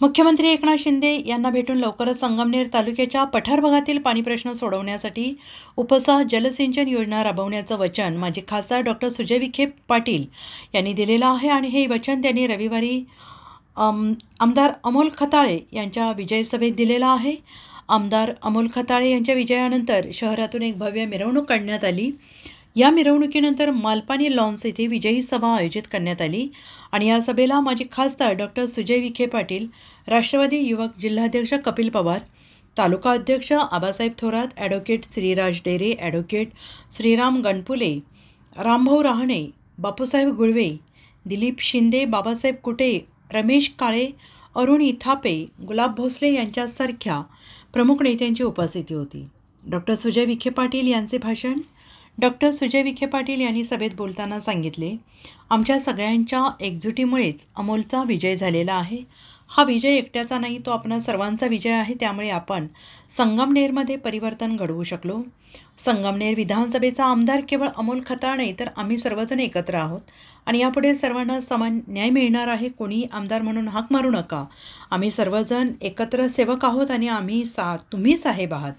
मुख्यमंत्री एकनाथ शिंदे यांना भेटून लवकरच संगमनेर तालुक्याच्या पठार भागातील पाणी प्रश्न सोडवण्यासाठी उपसा जलसिंचन योजना राबवण्याचं वचन माजी खासदार डॉक्टर सुजय विखे पाटील यांनी दिलेलं आहे आणि हे वचन त्यांनी रविवारी आमदार अमोल खताळे यांच्या विजय सभेत दिलेलं आहे। आमदार अमोल खताळे यांच्या विजयानंतर शहरातून एक भव्य मिरवणूक काढण्यात आली। या मिरवणुकीनंतर मालपाणी लॉन्स येथे विजयी सभा आयोजित करण्यात आली आणि या सभेला माजी खासदार डॉक्टर सुजय विखे पाटील, राष्ट्रवादी युवक जिल्हाध्यक्ष कपिल पवार, तालुका अध्यक्ष आबासाहेब थोरात, ॲडव्होकेट श्रीराज डेरे, ॲडव्होकेट श्रीराम गणपुले, रामभाऊ राहणे, बापूसाहेब गुळवे, दिलीप शिंदे, बाबासाहेब कुटे, रमेश काळे, अरुण इथापे, गुलाब भोसले यांच्यासारख्या प्रमुख नेत्यांची उपस्थिती होती। डॉक्टर सुजय विखे पाटील यांचे भाषण। डॉक्टर सुजय विखे पाटील यांनी सभेत बोलताना सांगितले, आमच्या सगळ्यांच्या एकजुटीमुळेच अमोलचा विजय झालेला आहे। हा विजय एकट्याचा नाही, तो आपणा सर्वांचा विजय आहे। त्यामुळे आपण संगमनेरमध्ये परिवर्तन घडवू शकलो। संगमनेर विधानसभेचा आमदार केवळ अमोल खताळ नाही, तर आम्ही सर्वजण एकत्र आहोत आणि यापुढे सर्वांना समान न्याय मिळणार आहे। कोणी आमदार म्हणून हाक मारू नका। आम्ही सर्वजण एकत्र सेवक आहोत आणि तुम्ही साहेब आहात।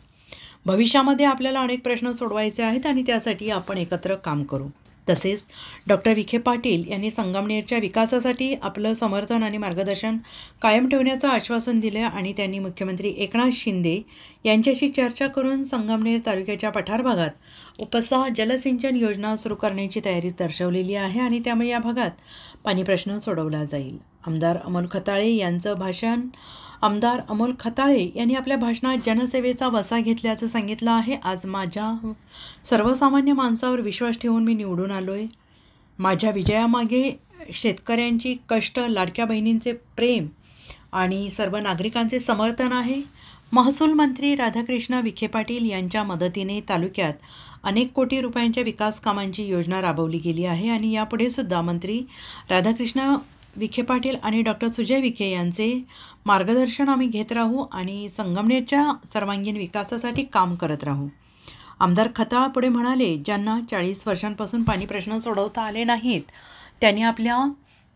भविष्यामध्ये आपल्याला अनेक प्रश्न सोडवायचे आहेत आणि त्यासाठी आपण एकत्र काम करू। तसेच डॉक्टर विखे पाटील यांनी संगमनेरच्या विकासासाठी आपलं समर्थन आणि मार्गदर्शन कायम ठेवण्याचं आश्वासन दिले आणि त्यांनी मुख्यमंत्री एकनाथ शिंदे यांच्याशी चर्चा करून संगमनेर तालुक्याच्या पठार भागात उपसा जलसिंचन योजना सुरू करण्याची तयारी दर्शवलेली आहे आणि त्यामुळे या भागात पाणी प्रश्न सोडवला जाईल। आमदार अमोल खताळे यांचं भाषण। आमदार अमोल खताळे यांनी आपल्या भाषणात जनसेवेचा वसा घेतल्याचं सांगितलं आहे। आज माझ्या सर्वसामान्य माणसावर विश्वास ठेवून मी निवडून आलो आहे। माझ्या विजयामागे शेतकऱ्यांची कष्ट, लाडक्या बहिणींचे प्रेम आणि सर्व नागरिकांचे समर्थन आहे। महसूल मंत्री राधाकृष्ण विखे पाटील यांच्या मदतीने तालुक्यात अनेक कोटी रुपयांच्या विकास कामांची योजना राबवली गेली आहे आणि यापुढे सुद्धा मंत्री राधाकृष्ण विखे पाटील आणि डॉक्टर सुजय विखे यांचे मार्गदर्शन आम्ही घेत राहू आणि संगमनेरच्या सर्वांगीण विकासासाठी काम करत राहू। आमदार खताळ पुढे म्हणाले, ज्यांना 40 वर्षांपासून पाणी प्रश्न सोडवता आले नाहीत त्यांनी आपल्या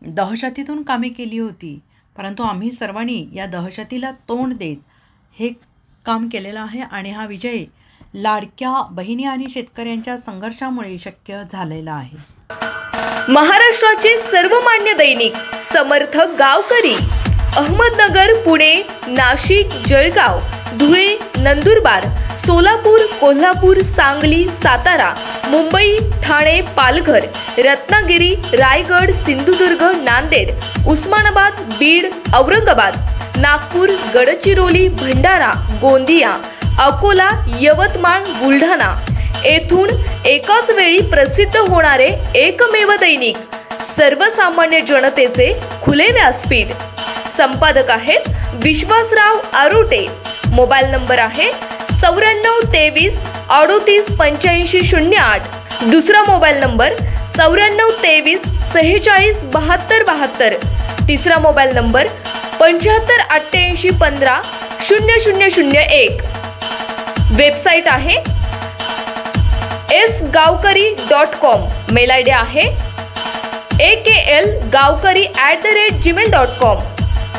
दहशतीतून कामे केली होती, परंतु आम्ही सर्वांनी या दहशतीला तोंड देत हे काम केलेलं आहे आणि हा विजय लाडक्या बहिणी आणि शेतकऱ्यांच्या संघर्षामुळे शक्य झालेला आहे। महाराष्ट्राचे सर्वमान्य दैनिक समर्थ गावकरी अहमदनगर, पुणे, नाशिक, जळगाव, धुळे, नंदुरबार, सोलापूर, कोल्हापूर, सांगली, सातारा, मुंबई, ठाणे, पालघर, रत्नागिरी, रायगड, सिंधुदुर्ग, नांदेड, उस्मानाबाद, बीड, औरंगाबाद, नागपूर, गडचिरोली, भंडारा, गोंदिया, अकोला, यवतमाळ, बुलढाणा येथून एकाच वेळी प्रसिद्ध होणारे एकमेव दैनिक, सर्वसामान्य जनतेचे खुले व्यासपीठ। संपादक आहेत विश्वासराव आरोटे। मोबाईल नंबर आहे 94 23 38 85 08। दुसरा मोबाईल नंबर 94 23 46 72 72। तिसरा मोबाईल नंबर 75 88 15 0001। वेबसाईट आहे sgavkari.com। मेल आयडी आहे akl gavkari@gmail.com।